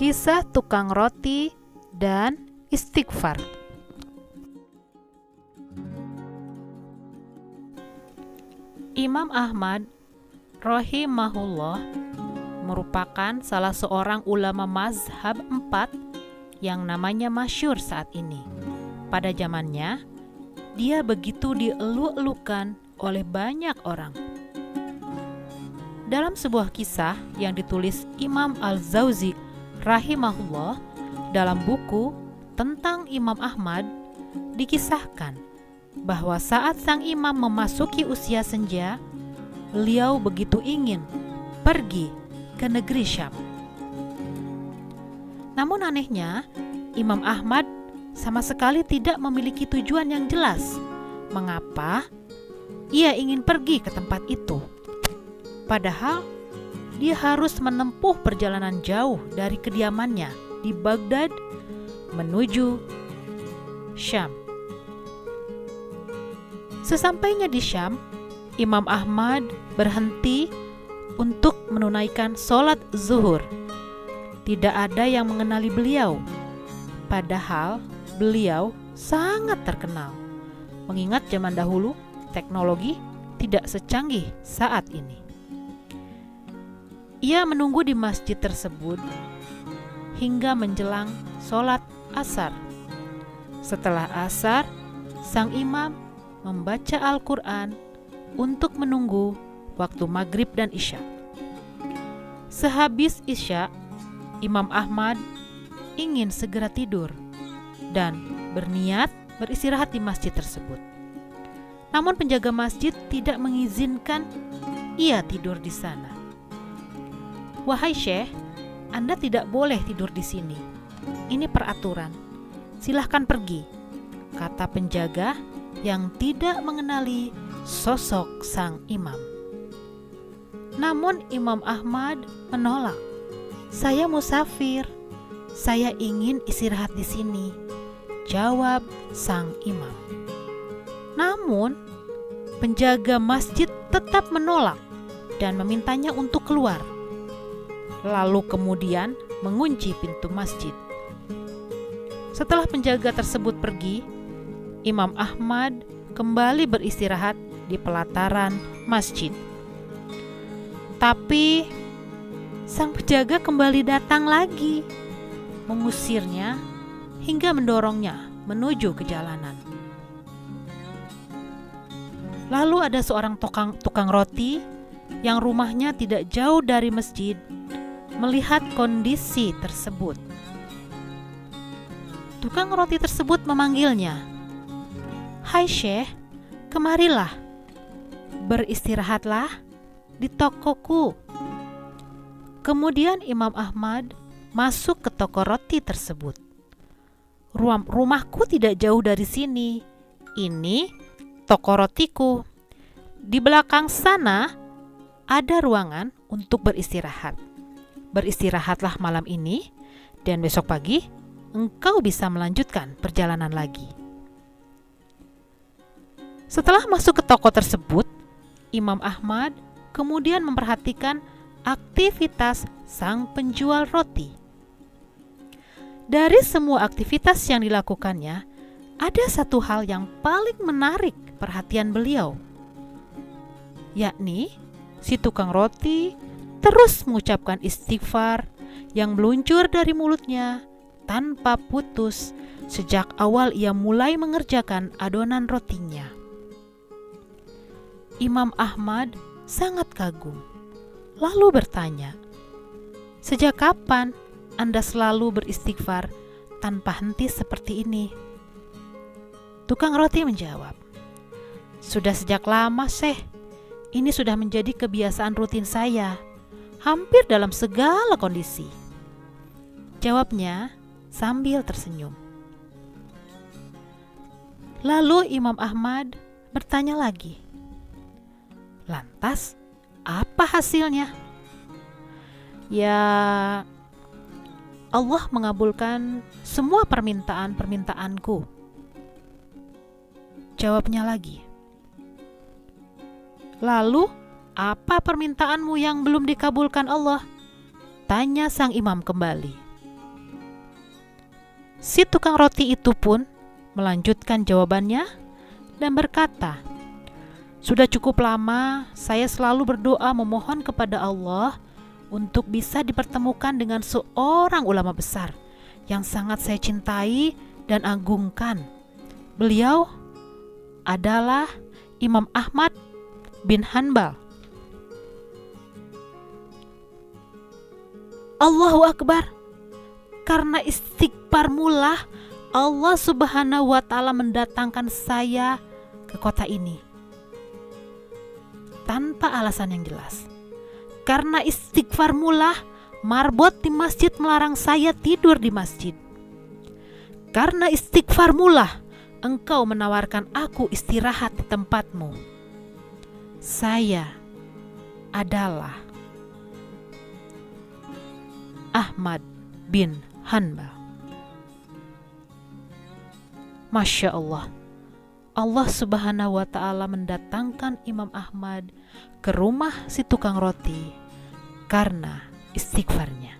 Kisah tukang roti dan istighfar. Imam Ahmad rahimahullah merupakan salah seorang ulama mazhab 4 yang namanya masyhur saat ini. Pada zamannya, dia begitu dielu-elukan oleh banyak orang. Dalam sebuah kisah yang ditulis Imam Al-Jauzi rahimahullah dalam buku tentang Imam Ahmad, dikisahkan bahwa saat sang imam memasuki usia senja, beliau begitu ingin pergi ke negeri Syam. Namun anehnya, Imam Ahmad sama sekali tidak memiliki tujuan yang jelas mengapa ia ingin pergi ke tempat itu. Padahal dia harus menempuh perjalanan jauh dari kediamannya di Baghdad menuju Syam. Sesampainya di Syam, Imam Ahmad berhenti untuk menunaikan sholat zuhur. Tidak ada yang mengenali beliau, padahal beliau sangat terkenal. Mengingat zaman dahulu, teknologi tidak secanggih saat ini. Ia menunggu di masjid tersebut hingga menjelang sholat asar. Setelah asar, sang imam membaca Al-Quran untuk menunggu waktu maghrib dan isya. Sehabis isya, Imam Ahmad ingin segera tidur dan berniat beristirahat di masjid tersebut. Namun penjaga masjid tidak mengizinkan ia tidur di sana. "Wahai Syekh, Anda tidak boleh tidur di sini. Ini peraturan. Silahkan pergi," kata penjaga yang tidak mengenali sosok sang imam. Namun Imam Ahmad menolak. "Saya musafir. Saya ingin istirahat di sini," jawab sang imam. Namun penjaga masjid tetap menolak dan memintanya untuk keluar. Lalu kemudian mengunci pintu masjid. Setelah penjaga tersebut pergi, Imam Ahmad kembali beristirahat di pelataran masjid. Tapi sang penjaga kembali datang lagi, mengusirnya hingga mendorongnya menuju ke jalanan. Lalu ada seorang tukang roti yang rumahnya tidak jauh dari masjid melihat kondisi tersebut. Tukang roti tersebut memanggilnya, "Hai Syekh, kemarilah, beristirahatlah di tokoku." Kemudian Imam Ahmad masuk ke toko roti tersebut. "Rumahku tidak jauh dari sini. Ini toko rotiku. Di belakang sana ada ruangan untuk beristirahat. Beristirahatlah malam ini, dan besok pagi engkau bisa melanjutkan perjalanan lagi." Setelah masuk ke toko tersebut, Imam Ahmad kemudian memperhatikan aktivitas sang penjual roti. Dari semua aktivitas yang dilakukannya, ada satu hal yang paling menarik perhatian beliau, yakni si tukang roti terus mengucapkan istighfar yang meluncur dari mulutnya tanpa putus sejak awal ia mulai mengerjakan adonan rotinya. Imam Ahmad sangat kagum, lalu bertanya, "Sejak kapan Anda selalu beristighfar tanpa henti seperti ini?" Tukang roti menjawab, "Sudah sejak lama, Syekh. Ini sudah menjadi kebiasaan rutin saya, hampir dalam segala kondisi," jawabnya sambil tersenyum. Lalu Imam Ahmad bertanya lagi, "Lantas apa hasilnya?" "Ya, Allah mengabulkan semua permintaan-permintaanku," jawabnya lagi. "Lalu apa permintaanmu yang belum dikabulkan Allah?" tanya sang imam kembali. Si tukang roti itu pun melanjutkan jawabannya dan berkata, "Sudah cukup lama saya selalu berdoa memohon kepada Allah untuk bisa dipertemukan dengan seorang ulama besar yang sangat saya cintai dan agungkan. Beliau adalah Imam Ahmad bin Hanbal." Allahu Akbar. Karena istighfar mula, Allah Subhanahu wa Ta'ala mendatangkan saya ke kota ini tanpa alasan yang jelas. Karena istighfar mula, marbot di masjid melarang saya tidur di masjid. Karena istighfar mula, engkau menawarkan aku istirahat di tempatmu. Saya adalah Ahmad bin Hanbal. Masya Allah, Allah Subhanahu wa Ta'ala mendatangkan Imam Ahmad ke rumah si tukang roti karena istighfarnya.